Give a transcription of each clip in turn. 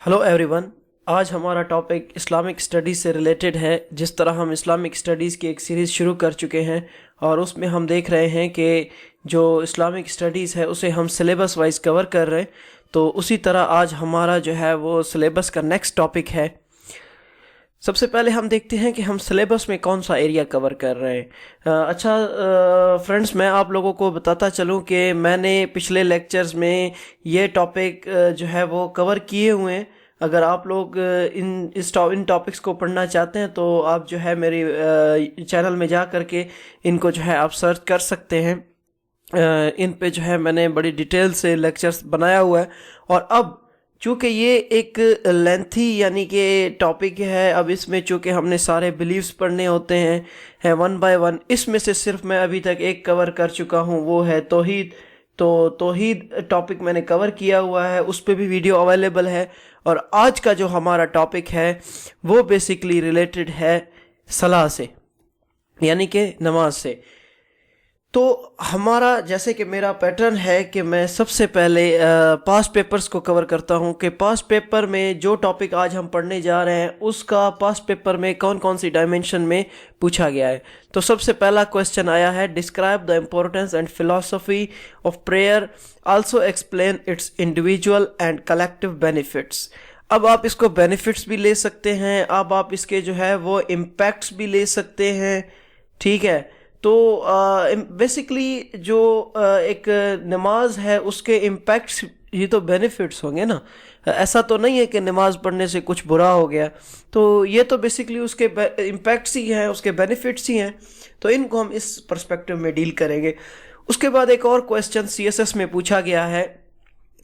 Hello everyone. आज हमारा topic Islamic studies से रिलेटेड है। जिस तरह हम इस्लामिक स्टडीज़ की एक सीरीज़ शुरू कर चुके हैं और उसमें हम देख रहे हैं कि जो इस्लामिक स्टडीज़ है उसे हम सिलेबस वाइज कवर कर रहे हैं, तो उसी तरह आज हमारा जो है वो सिलेबस का नेक्स्ट टॉपिक है। सबसे पहले हम देखते हैं कि हम सिलेबस में कौन सा एरिया कवर कर रहे हैं। फ्रेंड्स, मैं आप लोगों को बताता चलूं कि मैंने पिछले लेक्चर्स में ये टॉपिक जो है वो कवर किए हुए हैं। अगर आप लोग इन टॉपिक्स को पढ़ना चाहते हैं तो आप जो है मेरे चैनल में जा कर के इनको जो है आप सर्च कर सकते हैं। इन पे जो है मैंने बड़ी डिटेल से लेक्चर्स बनाया हुआ है। और अब चूँकि ये एक लेंथी यानी कि टॉपिक है, अब इसमें चूँकि हमने सारे बिलीव्स पढ़ने होते हैं वन बाय वन। इसमें से सिर्फ मैं अभी तक एक कवर कर चुका हूँ, वो है तौहीद। तो तौहीद टॉपिक मैंने कवर किया हुआ है, उस पर भी वीडियो अवेलेबल है। और आज का जो हमारा टॉपिक है वो बेसिकली रिलेटेड है सलाह से, यानी कि नमाज से। तो हमारा जैसे कि मेरा पैटर्न है कि मैं सबसे पहले पास्ट पेपर्स को कवर करता हूं कि पास्ट पेपर में जो टॉपिक आज हम पढ़ने जा रहे हैं उसका पास्ट पेपर में कौन कौन सी डायमेंशन में पूछा गया है। तो सबसे पहला क्वेश्चन आया है, describe the importance and philosophy of prayer, also explain it's individual and collective benefits. अब आप इसको बेनिफिट्स भी ले सकते हैं, अब आप इसके जो है वो इम्पैक्ट्स भी ले सकते हैं, ठीक है। तो बेसिकली जो एक नमाज है उसके इम्पैक्ट्स ही तो बेनिफिट्स होंगे ना। ऐसा तो नहीं है कि नमाज पढ़ने से कुछ बुरा हो गया, तो ये तो बेसिकली उसके इम्पैक्ट्स ही हैं, उसके बेनिफिट्स ही हैं। तो इनको हम इस पर्सपेक्टिव में डील करेंगे। उसके बाद एक और क्वेश्चन सीएसएस में पूछा गया है,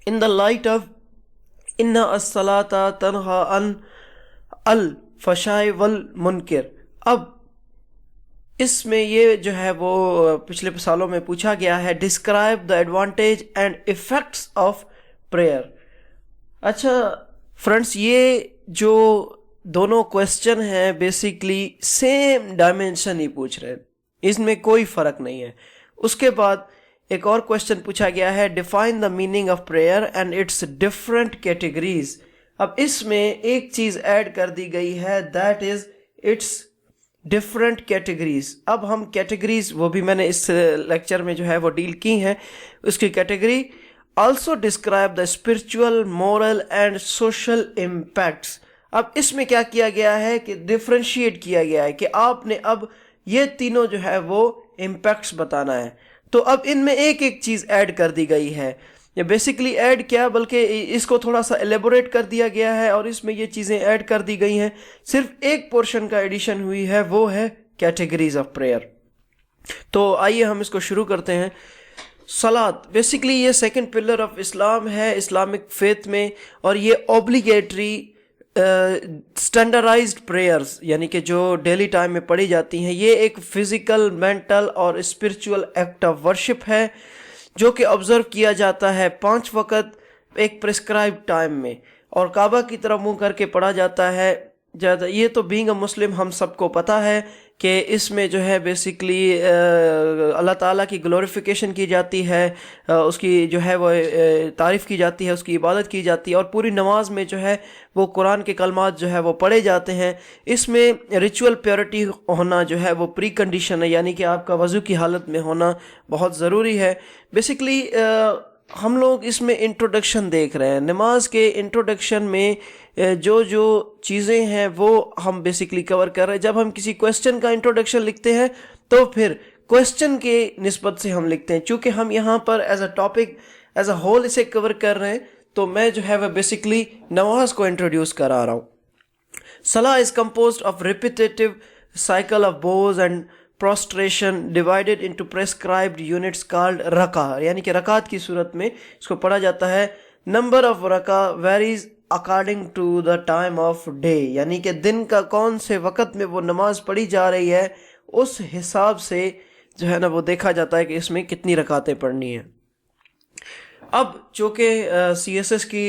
इन द लाइट ऑफ इन्ना अस्सलाता तनहा अन अल फशाय वल मुनकिर। अब इसमें ये जो है वो पिछले सालों में पूछा गया है, describe the advantage and effects of prayer. अच्छा फ्रेंड्स, ये जो दोनों क्वेश्चन हैं बेसिकली सेम डायमेंशन ही पूछ रहे हैं, इसमें कोई फर्क नहीं है। उसके बाद एक और क्वेश्चन पूछा गया है, define the meaning of prayer and it's different categories. अब इसमें एक चीज ऐड कर दी गई है, that is it's different categories. अब हम कैटेगरीज वो भी मैंने इस लेक्चर में जो है वो डील की हैं, उसकी category. Also describe the spiritual, moral and social impacts. अब इसमें क्या किया गया है कि डिफरेंशिएट किया गया है कि आपने अब ये तीनों जो है वो इम्पैक्ट्स बताना है। तो अब इनमें एक एक चीज ऐड कर दी गई है, ये बेसिकली ऐड क्या बल्कि इसको थोड़ा सा एलेबोरेट कर दिया गया है और इसमें ये चीज़ें ऐड कर दी गई हैं। सिर्फ एक पोर्शन का एडिशन हुई है, वो है कैटेगरीज ऑफ प्रेयर। तो आइए हम इसको शुरू करते हैं। सलात बेसिकली ये सेकंड पिलर ऑफ इस्लाम है इस्लामिक फेथ में, और ये ऑब्लिगेटरी स्टैंडर्डाइज्ड प्रेयर्स यानी कि जो डेली टाइम में पढ़ी जाती हैं, ये एक फिजिकल, मेंटल और स्पिरिचुअल एक्ट ऑफ वर्शिप है जो कि ऑब्जर्व किया जाता है 5 वक्त एक प्रिस्क्राइब टाइम में, और काबा की तरफ मुंह करके पढ़ा जाता है ज़्यादा। ये तो बीइंग अ मुस्लिम हम सबको पता है कि इसमें जो है बेसिकली अल्लाह ताला की ग्लोरिफिकेशन की जाती है, उसकी जो है वो तारीफ़ की जाती है, उसकी इबादत की जाती है, और पूरी नमाज में जो है वो कुरान के कलमात जो है वो पढ़े जाते हैं। इसमें रिचुअल प्योरिटी होना जो है वो प्री कंडीशन है, यानी कि आपका वज़ू की हालत में होना बहुत ज़रूरी है। बेसिकली हम लोग इसमें इंट्रोडक्शन देख रहे हैं। नमाज के इंट्रोडक्शन में जो जो चीज़ें हैं वो हम बेसिकली कवर कर रहे हैं। जब हम किसी क्वेश्चन का इंट्रोडक्शन लिखते हैं तो फिर क्वेश्चन के निस्बत से हम लिखते हैं। चूँकि हम यहाँ पर as a topic as a whole इसे कवर कर रहे हैं, तो मैं जो है वह बेसिकली नमाज को इंट्रोड्यूस करा रहा हूँ। सलाह is composed of repetitive cycle of Bhoj and prostration divided into prescribed units called रका, यानी कि रकात की सूरत में इसको पढ़ा जाता है। Number of raka varies according to the time of day, यानी कि दिन का कौन से वक़्त में वो नमाज पढ़ी जा रही है उस हिसाब से जो है ना वो देखा जाता है कि इसमें कितनी रकातें पढ़नी है। अब चूँकि सीएसएस की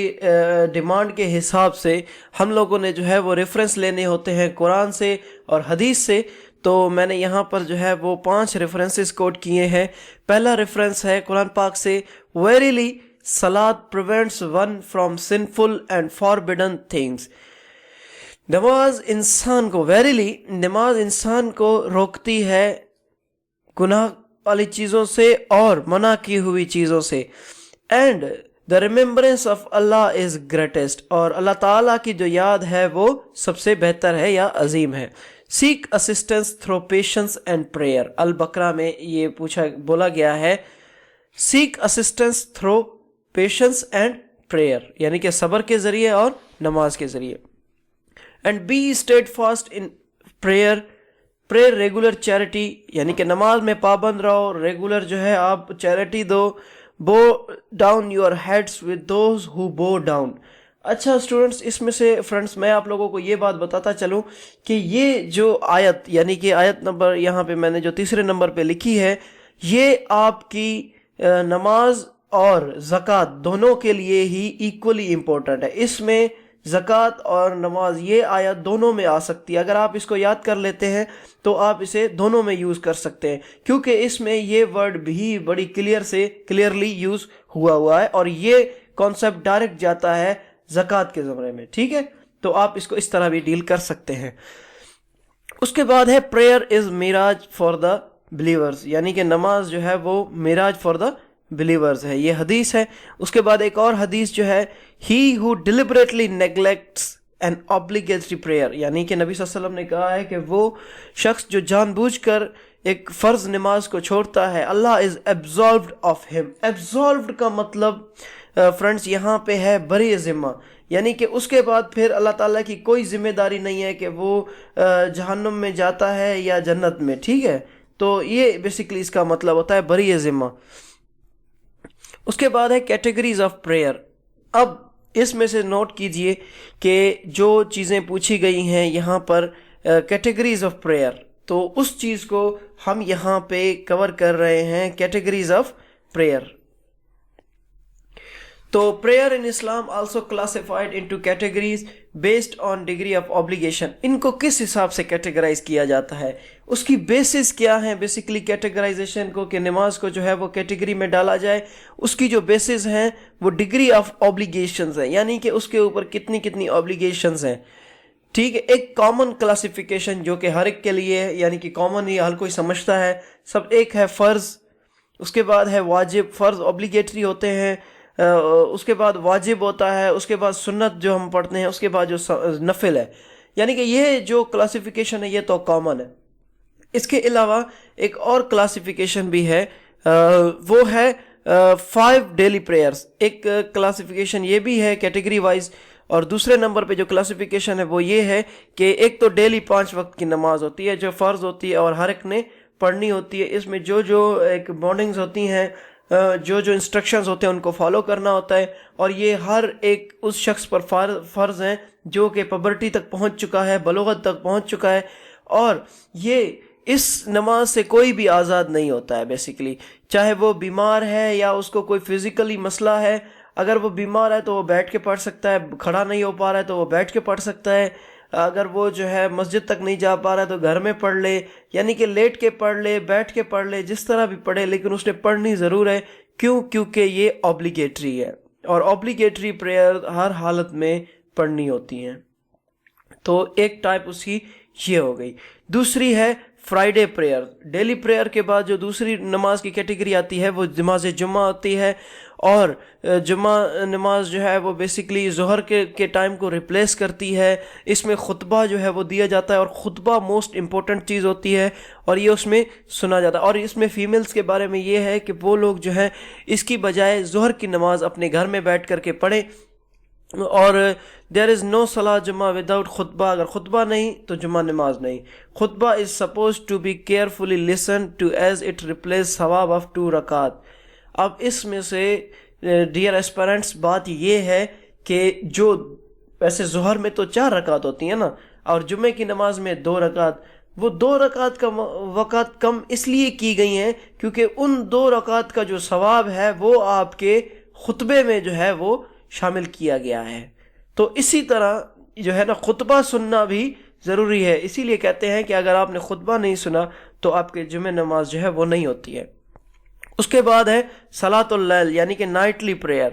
डिमांड के हिसाब से हम लोगों ने जो है वो रेफरेंस लेने होते हैं कुरान से और हदीस से, तो मैंने यहाँ पर जो है वो 5 रेफरेंसेस कोट किए हैं। पहला रेफरेंस है कुरान पाक से, verily salat prevents one from sinful and forbidden things. नमाज इंसान को verily नमाज इंसान को रोकती है गुनाह वाली चीज़ों से और मना की हुई चीज़ों से. And the remembrance of Allah is greatest, और अल्लाह ताला की जो याद है वो सबसे बेहतर है या अजीम है. Seek assistance through patience and prayer. Al Baqara में ये बोला गया है seek assistance through patience and prayer, यानी कि सब्र के ज़रिए और नमाज के ज़रिए. And be steadfast in prayer. Prayer regular charity, यानी कि नमाज में पाबंद रहो, रेगुलर जो है आप चैरिटी दो. बो down your heads with those who बो डाउन. अच्छा स्टूडेंट्स, इसमें से फ्रेंड्स मैं आप लोगों को ये बात बताता चलूं कि ये जो आयत, यानी कि आयत नंबर यहाँ पे मैंने जो तीसरे नंबर पे लिखी है, ये आपकी नमाज और ज़कात दोनों के लिए ही इक्वली इम्पोर्टेंट है. इसमें ज़कात और नमाज ये आयत दोनों में आ सकती है. अगर आप इसको याद कर लेते हैं तो आप इसे दोनों में यूज़ कर सकते हैं, क्योंकि इसमें ये वर्ड भी बड़ी क्लियरली यूज़ हुआ है और ये कॉन्सेप्ट डायरेक्ट जाता है ज़कात के ज़मरे में. ठीक है, तो आप इसको इस तरह भी डील कर सकते हैं. उसके बाद है prayer is miraj for the believers, यानी कि नमाज जो है वो मिराज फॉर द बिलीवर्स है. ये हदीस है. उसके बाद एक और हदीस जो है he who deliberately neglects an obligatory prayer, यानी कि नबी सल्लल्लाहु अलैहि वसल्लम ने कहा है कि वो शख्स जो जानबूझकर एक फ़र्ज नमाज को छोड़ता है, अल्लाह इज़ एब्जॉल्व्ड ऑफ हिम. एब्जॉल्व्ड का मतलब फ्रेंड्स यहाँ पे है बरी ज़िम्मा, यानी कि उसके बाद फिर अल्लाह ताला की कोई जिम्मेदारी नहीं है कि वो जहन्नुम में जाता है या जन्नत में. ठीक है, तो ये बेसिकली इसका मतलब होता है बरी ज़िम्मा. उसके बाद है कैटेगरीज ऑफ प्रेयर. अब इसमें से नोट कीजिए कि जो चीज़ें पूछी गई हैं यहाँ पर कैटेगरीज ऑफ प्रेयर, तो उस चीज़ को हम यहाँ पे कवर कर रहे हैं, कैटेगरीज ऑफ प्रेयर. तो prayer in Islam also classified into categories based on degree of obligation. इनको किस हिसाब से कैटेगराइज किया जाता है, उसकी बेसिस क्या है बेसिकली कैटेगराइजेशन को, कि नमाज को जो है वो कैटेगरी में डाला जाए, उसकी जो बेसिस हैं वो डिग्री ऑफ ऑब्लिगेशंस है, यानी कि उसके ऊपर कितनी कितनी ऑब्लिगेशंस हैं. ठीक है, एक कॉमन क्लासिफिकेशन जो कि हर एक के लिए है, यानी कि कॉमन ही हर कोई समझता है सब. एक है फ़र्ज़, उसके बाद है वाजिब. फ़र्ज़ ऑब्लिगेटरी होते हैं, उसके बाद वाजिब होता है, उसके बाद सुन्नत जो हम पढ़ते हैं, उसके बाद जो नफिल है. यानी कि ये जो क्लासिफिकेशन है ये तो कॉमन है. इसके अलावा एक और क्लासिफिकेशन भी है, वो है 5 डेली प्रेयर्स. एक क्लासिफिकेशन ये भी है कैटेगरी वाइज. और दूसरे नंबर पे जो क्लासिफिकेशन है वो ये है कि एक तो डेली 5 वक्त की नमाज होती है जो फ़र्ज़ होती है और हर एक ने पढ़नी होती है. इसमें जो जो एक बॉन्डिंग्स होती हैं, जो जो इंस्ट्रक्शंस होते हैं उनको फॉलो करना होता है, और ये हर एक उस शख्स पर फ़र्ज़ हैं जो कि पबर्टी तक पहुंच चुका है, बलूगत तक पहुंच चुका है, और ये इस नमाज से कोई भी आज़ाद नहीं होता है बेसिकली. चाहे वो बीमार है या उसको कोई फिज़िकली मसला है, अगर वो बीमार है तो वो बैठ के पढ़ सकता है, खड़ा नहीं हो पा रहा है तो वो बैठ के पढ़ सकता है, अगर वो जो है मस्जिद तक नहीं जा पा रहा है तो घर में पढ़ ले, यानी कि लेट के पढ़ ले, बैठ के पढ़ ले, जिस तरह भी पढ़े, लेकिन उसने पढ़नी ज़रूर है. क्यों? क्योंकि ये ऑब्लिगेटरी है और ऑब्लिगेटरी प्रेयर हर हालत में पढ़नी होती हैं. तो एक टाइप उसकी ये हो गई. दूसरी है फ्राइडे प्रेयर. डेली प्रेयर के बाद जो दूसरी नमाज की कैटेगरी आती है वो नमाज जुम्मा होती है, और जुम्मा नमाज जो है वो बेसिकली ज़ोहर के टाइम को रिप्लेस करती है. इसमें खुतबा जो है वो दिया जाता है और ख़ुतबा मोस्ट इम्पोर्टेंट चीज़ होती है और ये उसमें सुना जाता है. और इसमें फ़ीमेल्स के बारे में ये है कि वो लोग जो है इसकी बजाय ज़ोहर की नमाज अपने घर में बैठ कर के पढ़ें. और देयर इज़ नो सलाह जुम्मा विदाउट खुतबा. अगर खुतबा नहीं तो जुम्मा नमाज नहीं. Khutba is suppose to be carefully listen to as it replace sawab of 2 rakat. अब इसमें से डियर एस्पिरेंट्स बात ये है कि जो वैसे ज़ोहर में तो 4 रकात होती हैं ना, और जुम्मे की नमाज में 2 रकात, वो 2 रकात का वक़्त कम इसलिए की गई हैं क्योंकि उन 2 रकात का जो सवाब है वो आपके खुतबे में जो है वो शामिल किया गया है. तो इसी तरह जो है ना खुतबा सुनना भी ज़रूरी है. इसीलिए कहते हैं कि अगर आपने खुतबा नहीं सुना तो आपके जुम्मे नमाज जो है वो नहीं होती है. اس کے بعد ہے صلاۃ اللیل یعنی کہ نائٹلی پریئر،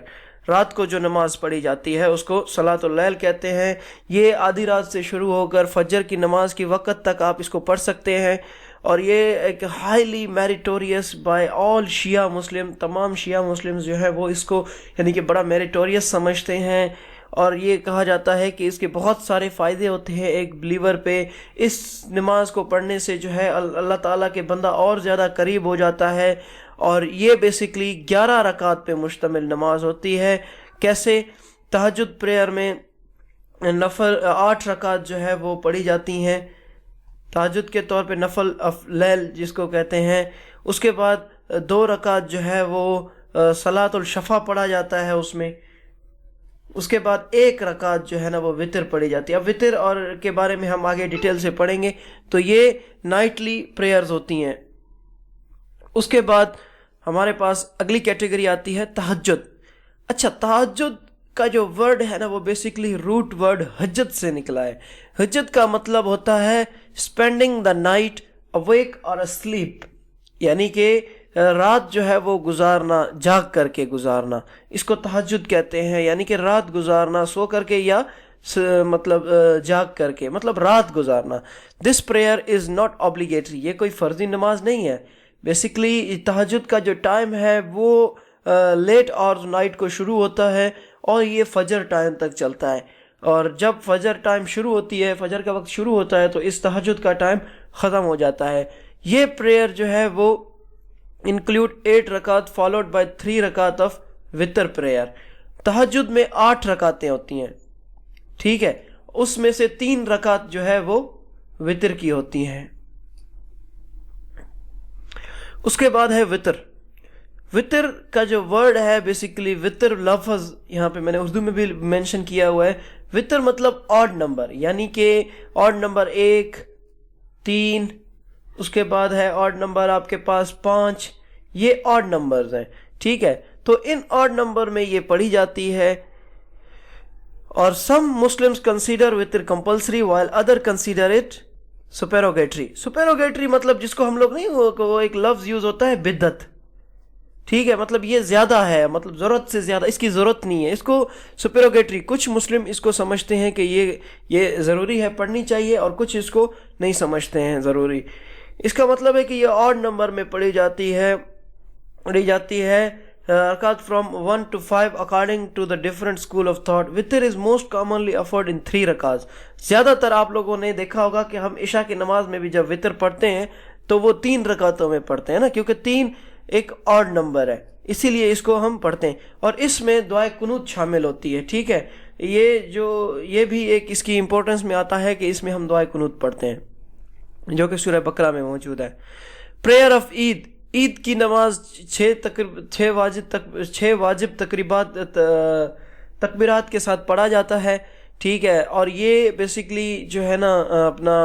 رات کو جو نماز پڑھی جاتی ہے اس کو صلاۃ اللیل کہتے ہیں۔ یہ آدھی رات سے شروع ہو کر فجر کی نماز کی وقت تک آپ اس کو پڑھ سکتے ہیں، اور یہ ایک ہائیلی میریٹوریس بائی آل شیعہ مسلم، تمام شیعہ مسلم جو ہے وہ اس کو یعنی کہ بڑا میریٹوریس سمجھتے ہیں، اور یہ کہا جاتا ہے کہ اس کے بہت سارے فائدے ہوتے ہیں ایک بلیور پہ۔ اس نماز کو پڑھنے سے جو ہے اللہ تعالیٰ کے بندہ اور زیادہ قریب ہو جاتا ہے، اور یہ بیسیکلی 11 رکعت پہ مشتمل نماز ہوتی ہے۔ کیسے؟ تہجد پریئر میں نفل 8 رکعت جو ہے وہ پڑھی جاتی ہیں تہجد کے طور پہ، نفل لیل جس کو کہتے ہیں۔ اس کے بعد 2 رکعت جو ہے وہ صلاۃ الشفع پڑھا جاتا ہے اس میں۔ اس کے بعد 1 رکعت جو ہے نا وہ وطر پڑھی جاتی ہے۔ اب وطر اور کے بارے میں ہم آگے ڈیٹیل سے پڑھیں گے۔ تو یہ نائٹلی پریئرز ہوتی ہیں۔ اس کے بعد ہمارے پاس اگلی کیٹیگری آتی ہے تہجد۔ اچھا، تہجد کا جو ورڈ ہے نا وہ بیسیکلی روٹ ورڈ حجت سے نکلا ہے۔ حجت کا مطلب ہوتا ہے اسپینڈنگ دا نائٹ اویک اور اسلیپ، یعنی کہ رات جو ہے وہ گزارنا، جاگ کر کے گزارنا، اس کو تہجد کہتے ہیں، یعنی کہ رات گزارنا سو کر کے یا مطلب جاگ کر کے، مطلب رات گزارنا۔ دس پریئر از ناٹ obligatory، یہ کوئی فرضی نماز نہیں ہے۔ بیسیکلی تہجد کا جو ٹائم ہے وہ لیٹ آورز نائٹ کو شروع ہوتا ہے اور یہ فجر ٹائم تک چلتا ہے، اور جب فجر ٹائم شروع ہوتی ہے، فجر کا وقت شروع ہوتا ہے، تو اس تہجد کا ٹائم ختم ہو جاتا ہے۔ یہ پریئر جو ہے وہ انکلوڈ 8 رکعت فالوڈ بائی 3 رکعت آف وطر پریئر۔ تہجد میں 8 رکعتیں ہوتی ہیں، ٹھیک ہے، اس میں سے 3 رکعت جو ہے وہ وطر کی ہوتی ہیں۔ اس کے بعد ہے وطر۔ وطر کا جو ورڈ ہے بیسیکلی، وطر لفظ یہاں پہ میں نے اردو میں بھی مینشن کیا ہوا ہے۔ وطر مطلب آڈ نمبر، یعنی کہ آڈ نمبر 1، 3، اس کے بعد ہے آڈ نمبر آپ کے پاس 5، یہ آڈ نمبرز ہیں، ٹھیک ہے۔ تو ان آڈ نمبر میں یہ پڑھی جاتی ہے، اور some Muslims consider witr compulsory while other consider it supererogatory. Supererogatory مطلب جس کو ہم لوگ نہیں، وہ ایک لفظ یوز ہوتا ہے بدعت، ٹھیک ہے، مطلب یہ زیادہ ہے، مطلب ضرورت سے زیادہ، اس کی ضرورت نہیں ہے، اس کو سپیروگیٹری۔ کچھ مسلم اس کو سمجھتے ہیں کہ یہ ضروری ہے، پڑھنی چاہیے، اور کچھ اس کو نہیں سمجھتے ہیں ضروری۔ اس کا مطلب ہے کہ یہ آڈ نمبر میں پڑھی جاتی ہے رکعت from 1 to 5 according to the different school of thought. Witr is most commonly offered in 3 رکعت۔ زیادہ تر آپ لوگوں نے دیکھا ہوگا کہ ہم عشاء کی نماز میں بھی جب وطر پڑھتے ہیں تو وہ 3 رکعتوں میں پڑھتے ہیں نا، کیونکہ 3 ایک آڈ نمبر ہے، اسی لیے اس کو ہم پڑھتے ہیں، اور اس میں دعائے قنوت شامل ہوتی ہے، ٹھیک ہے۔ یہ بھی ایک اس کی امپورٹنس میں آتا ہے کہ اس میں ہم دعائے قنوت پڑھتے ہیں، جو کہ سورہ بقرہ میں موجود ہے۔ پریئر آف عید، عید کی نماز 6 واجب تکبیرات کے ساتھ پڑھا جاتا ہے، ٹھیک ہے، اور یہ بیسیکلی جو ہے نا اپنا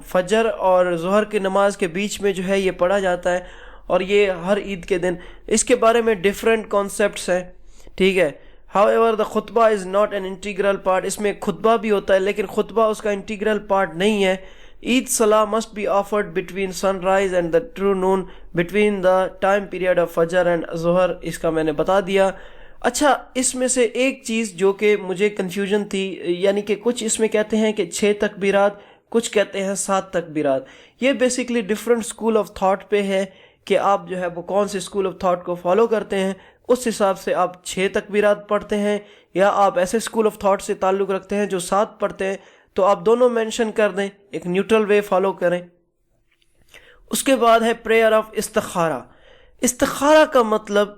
فجر اور ظہر کی نماز کے بیچ میں جو ہے یہ پڑھا جاتا ہے، اور یہ ہر عید کے دن۔ اس کے بارے میں ڈیفرنٹ کانسیپٹس ہیں، ٹھیک ہے۔ however the خطبہ is not an integral part، اس میں خطبہ بھی ہوتا ہے لیکن خطبہ اس کا انٹیگرل پارٹ نہیں ہے۔ عید صلاح must be offered between sunrise and the true noon، between the time period of فجر and ظہر، اس کا میں نے بتا دیا۔ اچھا، اس میں سے ایک چیز جو کہ مجھے کنفیوژن تھی، یعنی کہ کچھ اس میں کہتے ہیں کہ 6 تکبیرات، کچھ کہتے ہیں 7 تکبیرات۔ یہ basically different school of thought پہ ہے کہ آپ جو ہے وہ کون سے اسکول آف تھاٹ کو فالو کرتے ہیں، اس حساب سے آپ 6 تکبیرات پڑھتے ہیں، یا آپ ایسے اسکول آف تھاٹ سے تعلق رکھتے ہیں جو 7 پڑھتے ہیں، تو آپ دونوں مینشن کر دیں، ایک نیوٹرل وے فالو کریں۔ اس کے بعد ہے پریئر آف استخارہ۔ استخارہ کا مطلب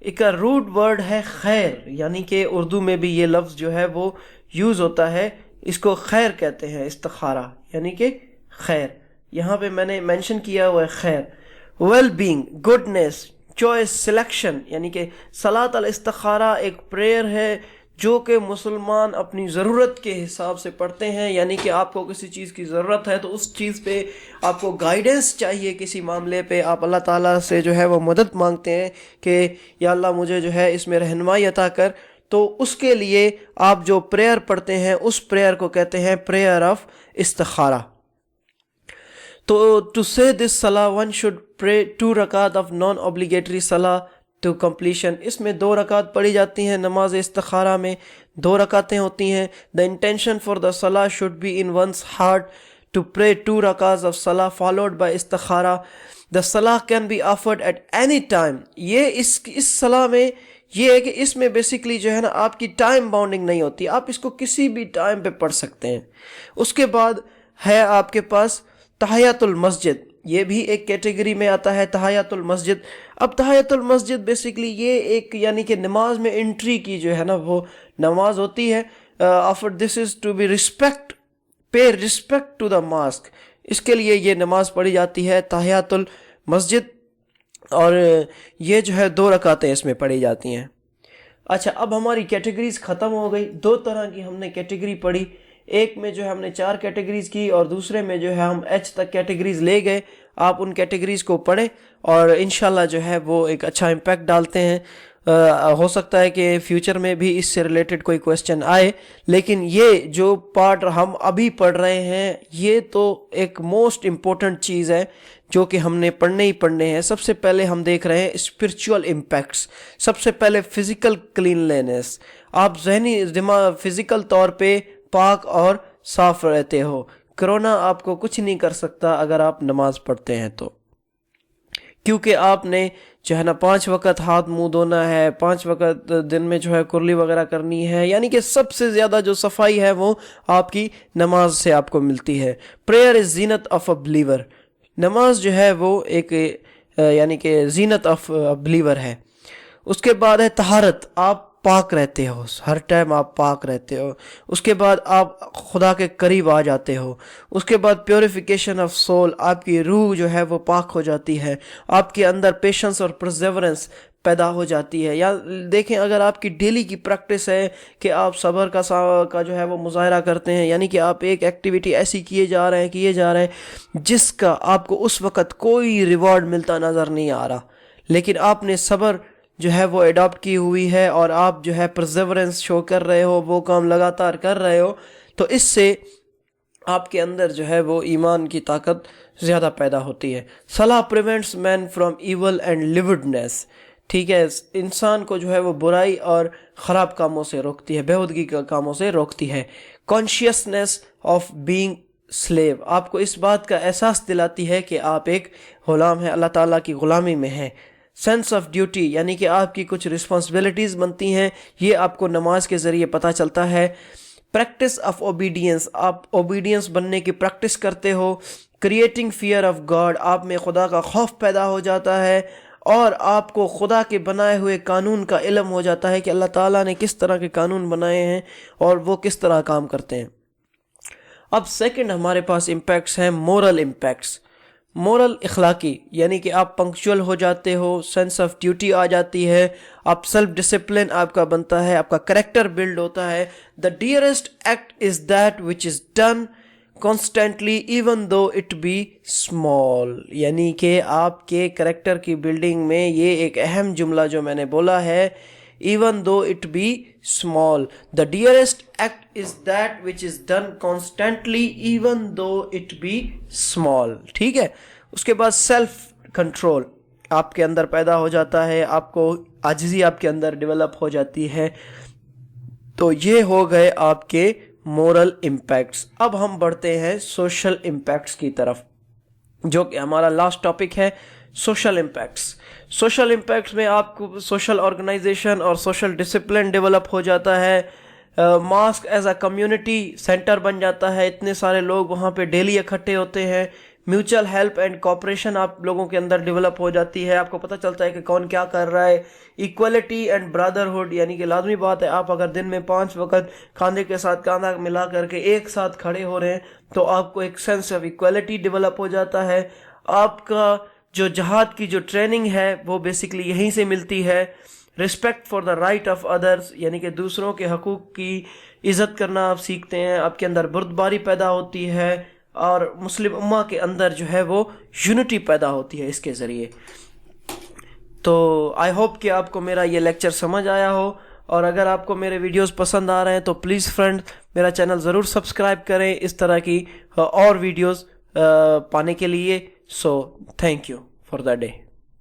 ایک روٹ ورڈ ہے خیر، یعنی کہ اردو میں بھی یہ لفظ جو ہے وہ یوز ہوتا ہے، اس کو خیر کہتے ہیں، استخارہ یعنی کہ خیر، یہاں پہ میں نے مینشن کیا ہوا ہے خیر۔ Well being, goodness, choice, selection, یعنی کہ صلاۃ الاستخارہ ایک پریئر ہے جو کہ مسلمان اپنی ضرورت کے حساب سے پڑھتے ہیں، یعنی کہ آپ کو کسی چیز کی ضرورت ہے تو اس چیز پہ آپ کو گائیڈنس چاہیے، کسی معاملے پہ آپ اللہ تعالیٰ سے جو ہے وہ مدد مانگتے ہیں کہ یا اللہ مجھے جو ہے اس میں رہنمائی عطا کر، تو اس کے لیے آپ جو پریئر پڑھتے ہیں اس پریئر کو کہتے ہیں پریئر آف استخارہ۔ تو ٹو سے دس صلاح ون شوڈ پرے 2 رکعت آف نان obligatory صلاح ٹو کمپلیشن. اس میں 2 رکعت پڑھی جاتی ہیں نماز استخارہ میں, 2 رکعتیں ہوتی ہیں. دا انٹینشن فار دا صلاح should be in one's heart to pray 2 رکعت آف صلاح فالوڈ بائی استخارہ. دا صلاح can be offered at any time. یہ اس صلاح میں یہ ہے کہ اس میں بیسیکلی جو ہے نا آپ کی ٹائم باؤنڈنگ نہیں ہوتی, آپ اس کو کسی بھی ٹائم پہ پڑھ سکتے ہیں. اس کے بعد ہے آپ کے پاس تحیۃ المسجد, یہ بھی ایک کیٹیگری میں آتا ہے تحیۃ المسجد. اب تحیۃ المسجد بیسیکلی یہ ایک یعنی کہ نماز میں انٹری کی جو ہے نا وہ نماز ہوتی ہے. After this is to be pay respect to the mosque, اس کے لیے یہ نماز پڑھی جاتی ہے تحیۃ المسجد, اور یہ جو ہے 2 رکعتیں اس میں پڑھی جاتی ہیں. اچھا, اب ہماری کیٹیگریز ختم ہو گئی. 2 طرح کی ہم نے کیٹیگری پڑھی, ایک میں جو ہے ہم نے 4 کیٹیگریز کی اور دوسرے میں جو ہے ہم ایچ تک کیٹیگریز لے گئے. آپ ان کیٹیگریز کو پڑھیں اور انشاءاللہ جو ہے وہ ایک اچھا امپیکٹ ڈالتے ہیں. ہو سکتا ہے کہ فیوچر میں بھی اس سے ریلیٹڈ کوئی کویسچن آئے, لیکن یہ جو پارٹ ہم ابھی پڑھ رہے ہیں یہ تو ایک موسٹ امپورٹنٹ چیز ہے جو کہ ہم نے پڑھنے ہی پڑھنے ہیں. سب سے پہلے ہم دیکھ رہے ہیں اسپرچول امپیکٹس. سب سے پہلے فزیکل کلینلینس, آپ ذہنی فزیکل طور پہ پاک اور صاف رہتے ہو. کرونا آپ کو کچھ نہیں کر سکتا اگر آپ نماز پڑھتے ہیں تو, کیونکہ آپ نے جو ہے نا 5 وقت ہاتھ منہ دھونا ہے, 5 وقت دن میں جو ہے کرلی وغیرہ کرنی ہے, یعنی کہ سب سے زیادہ جو صفائی ہے وہ آپ کی نماز سے آپ کو ملتی ہے. Prayer is Zeenat of a believer. نماز جو ہے وہ ایک یعنی کہ زینت آف بلیور ہے. اس کے بعد ہے طہارت, آپ پاک رہتے ہو, ہر ٹائم آپ پاک رہتے ہو. اس کے بعد آپ خدا کے قریب آ جاتے ہو. اس کے بعد پیوریفیکیشن آف سول, آپ کی روح جو ہے وہ پاک ہو جاتی ہے. آپ کے اندر پیشنس اور پرزیورنس پیدا ہو جاتی ہے. یا دیکھیں اگر آپ کی ڈیلی کی پریکٹس ہے کہ آپ صبر کا جو ہے وہ مظاہرہ کرتے ہیں, یعنی کہ آپ ایک ایکٹیویٹی ایسی کیے جا رہے ہیں جس کا آپ کو اس وقت کوئی ریوارڈ ملتا نظر نہیں آ رہا, لیکن آپ نے صبر جو ہے وہ اڈاپٹ کی ہوئی ہے اور آپ جو ہے پرزیورنس شو کر رہے ہو, وہ کام لگاتار کر رہے ہو, تو اس سے آپ کے اندر جو ہے وہ ایمان کی طاقت زیادہ پیدا ہوتی ہے. Salah prevents man from evil and lewdness. ٹھیک ہے, انسان کو جو ہے وہ برائی اور خراب کاموں سے روکتی ہے, بےہودگی کے کاموں سے روکتی ہے. کانشیسنیس آف بینگ سلیو, آپ کو اس بات کا احساس دلاتی ہے کہ آپ ایک غلام ہیں, اللہ تعالیٰ کی غلامی میں ہیں. سینس آف ڈیوٹی, یعنی کہ آپ کی کچھ رسپانسبلٹیز بنتی ہیں, یہ آپ کو نماز کے ذریعے پتہ چلتا ہے. پریکٹس آف اوبیڈینس, آپ اوبیڈینس بننے کی پریکٹس کرتے ہو. کریٹنگ فیئر آف گاڈ, آپ میں خدا کا خوف پیدا ہو جاتا ہے اور آپ کو خدا کے بنائے ہوئے قانون کا علم ہو جاتا ہے کہ اللہ تعالیٰ نے کس طرح کے قانون بنائے ہیں اور وہ کس طرح کام کرتے ہیں. اب سیکنڈ ہمارے پاس امپیکٹس ہیں مورل امپیکٹس. مورل اخلاقی, یعنی کہ آپ پنکچول ہو جاتے ہو, سینس آف ڈیوٹی آ جاتی ہے, آپ سیلف ڈسپلن آپ کا بنتا ہے, آپ کا کریکٹر بلڈ ہوتا ہے. The dearest act is that which is done constantly even though it be small, یعنی کہ آپ کے کریکٹر کی بلڈنگ میں یہ ایک اہم جملہ جو میں نے بولا ہے, even though it be small. The dearest act is that which is done constantly even though it be small. ٹھیک ہے. اس کے بعد سیلف کنٹرول آپ کے اندر پیدا ہو جاتا ہے, آپ کو عاجزی آپ کے اندر ڈیولپ ہو جاتی ہے. تو یہ ہو گئے آپ کے مورل امپیکٹس. اب ہم بڑھتے ہیں سوشل امپیکٹس کی طرف, جو کہ ہمارا لاسٹ ٹاپک ہے, سوشل امپیکٹس. سوشل امپیکٹس میں آپ کو سوشل آرگنائزیشن اور سوشل ڈسپلن ڈیولپ ہو جاتا ہے. Mosque as a community centre بن جاتا ہے, اتنے سارے لوگ وہاں پہ ڈیلی اکٹھے ہوتے ہیں. میوچل ہیلپ اینڈ کوپریشن آپ لوگوں کے اندر ڈیولپ ہو جاتی ہے, آپ کو پتہ چلتا ہے کہ کون کیا کر رہا ہے. ایکویلٹی اینڈ برادرہڈ, یعنی کہ لازمی بات ہے آپ اگر دن میں 5 وقت کاندھے کے ساتھ کاندھا ملا کر کے ایک ساتھ کھڑے ہو رہے ہیں تو آپ کو ایک سینس آف ایکویلٹی ڈیولپ ہو جاتا ہے. آپ کا جو جہاد کی جو ٹریننگ ہے وہ بیسیکلی یہیں سے ملتی ہے. Respect for the right of others, یعنی کہ دوسروں کے حقوق کی عزت کرنا آپ سیکھتے ہیں, آپ کے اندر بردباری پیدا ہوتی ہے اور مسلم امہ کے اندر جو ہے وہ یونٹی پیدا ہوتی ہے اس کے ذریعے. تو آئی ہوپ کہ آپ کو میرا یہ لیکچر سمجھ آیا ہو, اور اگر آپ کو میرے ویڈیوز پسند آ رہے ہیں تو پلیز فرینڈ میرا چینل ضرور سبسکرائب کریں, اس طرح کی اور ویڈیوز پانے کے لیے. So thank you for the day.